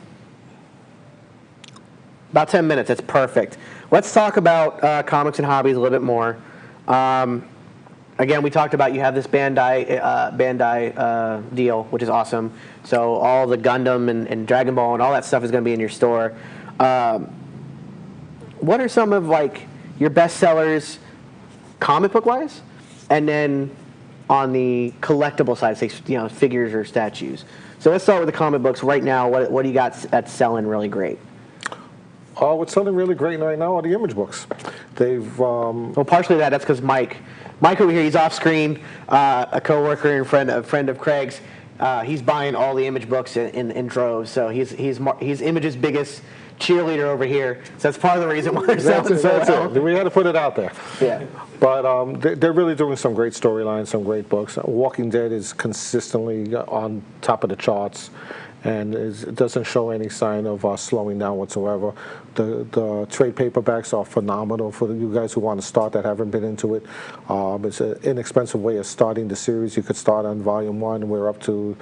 About 10 minutes. That's perfect. Let's talk about Comics and Hobbies a little bit more. Again, we talked about you have this Bandai deal, which is awesome. So all the Gundam and Dragon Ball and all that stuff is going to be in your store. What are some of your best sellers, comic book wise, and then on the collectible side, say figures or statues? So let's start with the comic books right now. What do you got that's selling really great? What's selling really great right now are the image books. They've well, partially that's because Mike over here, he's off screen, a coworker and a friend of Craig's. He's buying all the image books in droves. So he's Image's biggest cheerleader over here. So that's part of the reason why they're selling so well. We had to put it out there. Yeah. But they're really doing some great storylines, some great books. Walking Dead is consistently on top of the charts, and it doesn't show any sign of slowing down whatsoever. The trade paperbacks are phenomenal for you guys who want to start that haven't been into it. It's an inexpensive way of starting the series. You could start on volume 1. We're up to,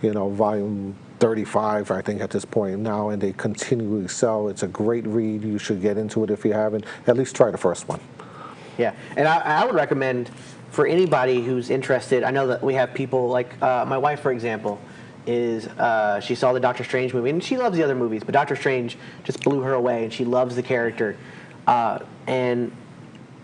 volume 35, I think, at this point now, and they continually sell. It's a great read. You should get into it if you haven't. At least try the first one. Yeah, and I would recommend for anybody who's interested. I know that we have people like my wife, for example, she saw the Doctor Strange movie, and she loves the other movies, but Doctor Strange just blew her away, and she loves the character. And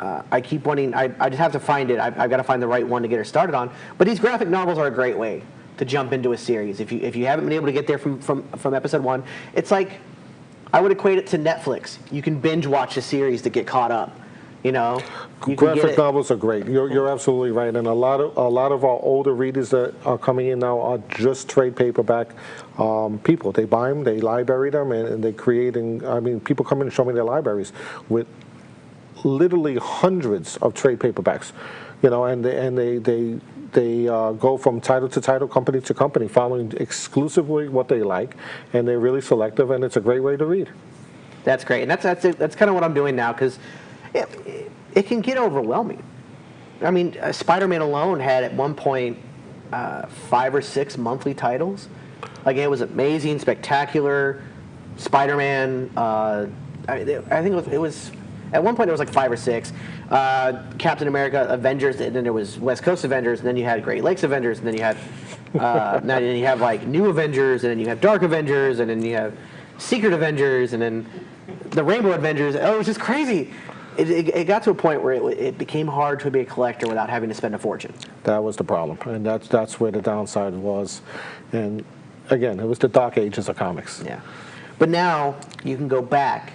I keep wanting. I just have to find it. I've got to find the right one to get her started on. But these graphic novels are a great way to jump into a series. If you haven't been able to get there from episode 1, it's like I would equate it to Netflix. You can binge watch a series to get caught up. You know, graphic novels are great. You're absolutely right, and a lot of our older readers that are coming in now are just trade paperback people. They buy them, they library them, and they're creating. I mean, people come in and show me their libraries with literally hundreds of trade paperbacks. You know, and they go from title to title, company to company, following exclusively what they like, and they're really selective, and it's a great way to read. That's great, and that's kind of what I'm doing now, because it can get overwhelming. I mean, Spider-Man alone had at one point 5 or 6 monthly titles. Like, it was Amazing, Spectacular, Spider-Man. I think it was at one point there was like 5 or 6. Captain America, Avengers, and then there was West Coast Avengers, and then you had Great Lakes Avengers, and then you had then you have like New Avengers, and then you have Dark Avengers, and then you have Secret Avengers, and then the Rainbow Avengers. Oh, it was just crazy. It got to a point where it became hard to be a collector without having to spend a fortune. That was the problem, and that's where the downside was. And again, it was the dark ages of comics. Yeah, but now you can go back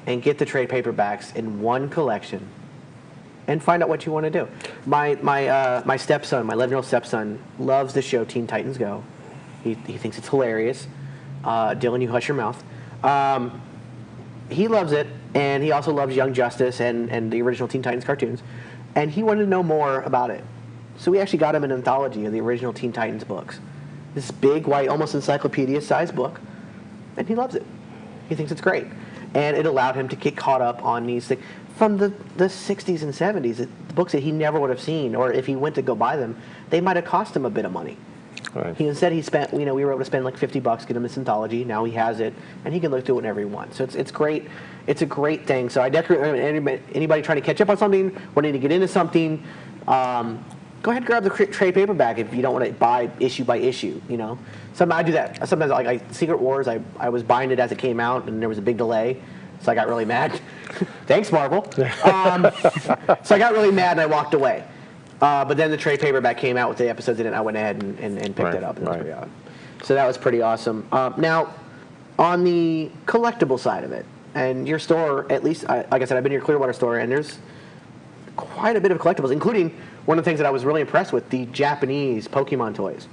and get the trade paperbacks in one collection and find out what you want to do. My stepson, my 11-year-old stepson, loves the show Teen Titans Go. He thinks it's hilarious. Dylan, you hush your mouth. He loves it, and he also loves Young Justice and the original Teen Titans cartoons, and he wanted to know more about it. So we actually got him an anthology of the original Teen Titans books. This big, white, almost encyclopedia-sized book, and he loves it. He thinks it's great. And it allowed him to get caught up on these things from the 60s and 70s, the books that he never would have seen, or if he went to go buy them, they might have cost him a bit of money. Right. He spent, we were able to spend like $50, get him this anthology. Now he has it, and he can look through it whenever he wants. So it's great. It's a great thing. So I definitely, anybody trying to catch up on something, wanting to get into something, go ahead and grab the trade paperback if you don't want to buy issue by issue. You know, sometimes I do that. Sometimes like Secret Wars, I was buying it as it came out, and there was a big delay, so I got really mad. Thanks, Marvel. So I got really mad and I walked away. But then the trade paperback came out with the episodes in it, and I went ahead and picked it up. And it was so that was pretty awesome. Now, on the collectible side of it, and your store, at least, like I said, I've been to your Clearwater store, and there's quite a bit of collectibles, including one of the things that I was really impressed with, the Japanese Pokemon toys.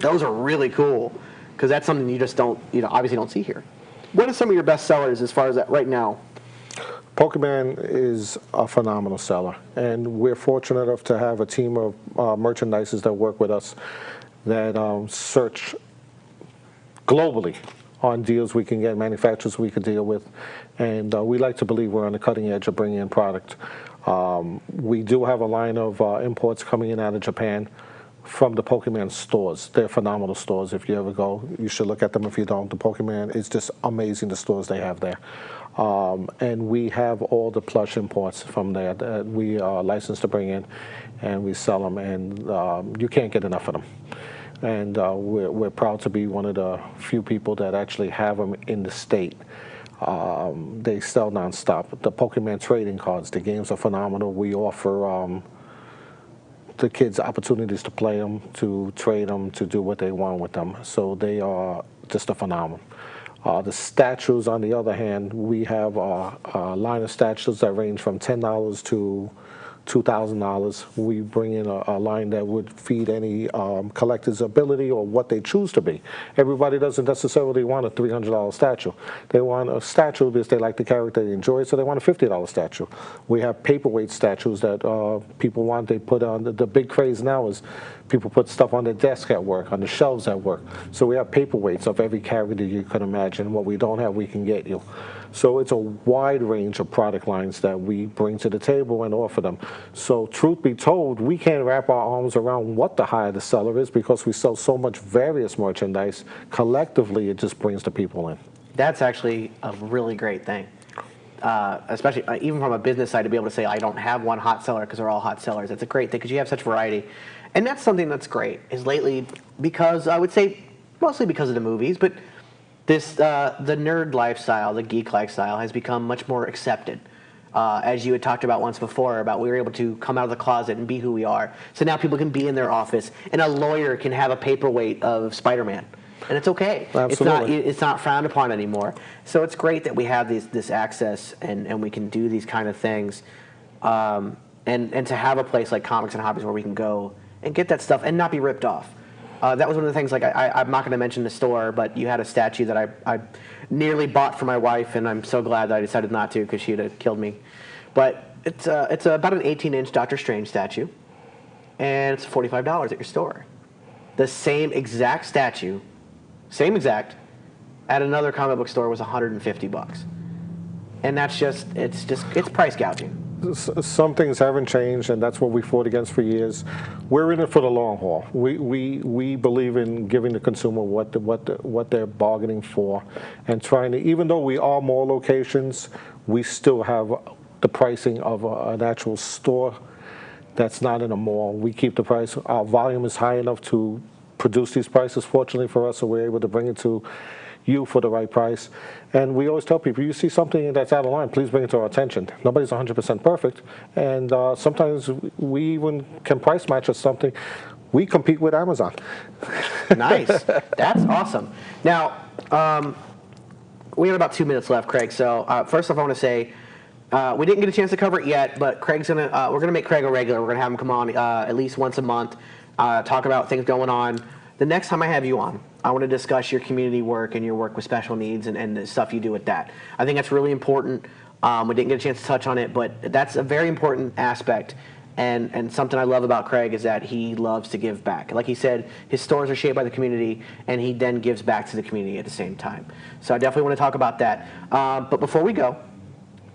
Those are really cool, because that's something you just don't, obviously don't see here. What are some of your best sellers as far as that right now? Pokemon is a phenomenal seller, and we're fortunate enough to have a team of merchandisers that work with us that search globally on deals we can get, manufacturers we can deal with, and we like to believe we're on the cutting edge of bringing in product. We do have a line of imports coming in out of Japan from the Pokemon stores. They're phenomenal stores. If you ever go, you should look at them. If you don't, the Pokemon is just amazing, the stores they have there. And we have all the plush imports from there that we are licensed to bring in, and we sell them, and you can't get enough of them. And we're proud to be one of the few people that actually have them in the state. They sell nonstop. The Pokemon trading cards, the games are phenomenal. We offer the kids opportunities to play them, to trade them, to do what they want with them. So they are just a phenomenon. The statues, on the other hand, we have a line of statues that range from $10 to $2,000. We bring in a line that would feed any collector's ability or what they choose to be. Everybody doesn't necessarily want a $300 statue. They want a statue because they like the character, they enjoy it, so they want a $50 statue. We have paperweight statues that people want. They put on, the big craze now is people put stuff on their desk at work, on the shelves at work. So we have paperweights of every character you could imagine. What we don't have, we can get you. So it's a wide range of product lines that we bring to the table and offer them. So truth be told, we can't wrap our arms around what the higher the seller is because we sell so much various merchandise. Collectively, it just brings the people in. That's actually a really great thing. Especially even from a business side, to be able to say, I don't have one hot seller because they're all hot sellers. That's a great thing because you have such variety. And that's something that's great, is lately, because I would say mostly because of the movies, but this the nerd lifestyle, the geek lifestyle has become much more accepted. as you had talked about once before, about we were able to come out of the closet and be who we are. So now people can be in their office, and a lawyer can have a paperweight of Spider-Man, and it's okay. Absolutely. It's not frowned upon anymore. So it's great that we have this access and we can do these kind of things, and to have a place like Comics and Hobbies where we can go and get that stuff and not be ripped off. That was one of the things. Like I'm not going to mention the store, but you had a statue that I nearly bought for my wife, and I'm so glad that I decided not to because she'd have killed me. But it's about an 18-inch Doctor Strange statue, and it's $45 at your store. The same exact statue, at another comic book store was $150, and it's price gouging. Some things haven't changed, and that's what we fought against for years. We're in it for the long haul. We believe in giving the consumer what they're bargaining for, and trying to. Even though we are more locations, we still have the pricing of an actual store that's not in a mall. We keep the price. Our volume is high enough to produce these prices. Fortunately for us, so we're able to bring it to you for the right price. And we always tell people, you see something that's out of line, please bring it to our attention. Nobody's 100% perfect, and sometimes we even can price match or something. We compete with Amazon. Nice. That's awesome. Now, we have about 2 minutes left, Craig. So first off, I want to say we didn't get a chance to cover it yet, but we're gonna make Craig a regular. We're gonna have him come on at least once a month, talk about things going on. The next time I have you on, I want to discuss your community work and your work with special needs and the stuff you do with that. I think that's really important. We didn't get a chance to touch on it, but that's a very important aspect. And something I love about Craig is that he loves to give back. Like he said, his stores are shaped by the community, and he then gives back to the community at the same time. So I definitely want to talk about that. But before we go,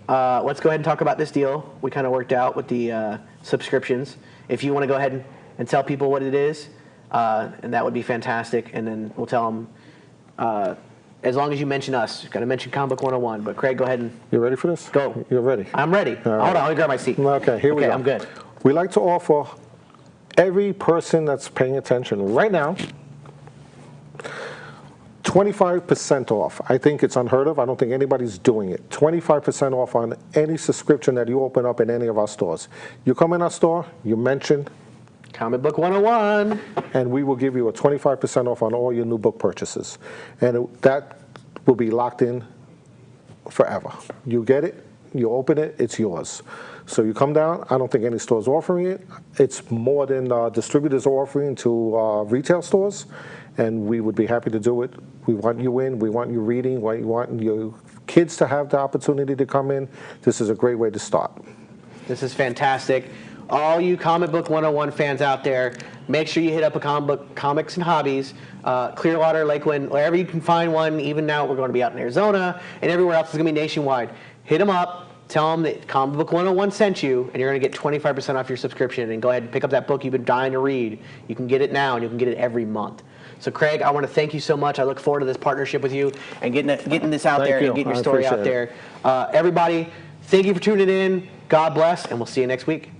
let's go ahead and talk about this deal we kind of worked out with the subscriptions. If you want to go ahead and tell people what it is, and that would be fantastic. And then we'll tell them, as long as you mention us, you've got to mention Comic Book 101. But Craig, go ahead and You ready for this? go. You're ready? I'm ready. All right. Hold on, let me grab my seat. Okay, here we go. I'm good. We like to offer every person that's paying attention right now 25% off. I think it's unheard of. I don't think anybody's doing it. 25% off on any subscription that you open up in any of our stores. You come in our store, you mention Comic Book 101. and we will give you a 25% off on all your new book purchases. And that will be locked in forever. You get it, you open it, it's yours. So you come down, I don't think any store's offering it. It's more than distributors are offering to retail stores, and we would be happy to do it. We want you in, we want you reading, we want your kids to have the opportunity to come in. This is a great way to start. This is fantastic. All you Comic Book 101 fans out there, make sure you hit up a Comics and Hobbies, Clearwater, Lakeland, wherever you can find one. Even now, we're going to be out in Arizona and everywhere else. It's going to be nationwide. Hit them up. Tell them that Comic Book 101 sent you, and you're going to get 25% off your subscription. And go ahead and pick up that book you've been dying to read. You can get it now, and you can get it every month. So, Craig, I want to thank you so much. I look forward to this partnership with you and getting this out there and getting your story out there. Everybody, thank you for tuning in. God bless, and we'll see you next week.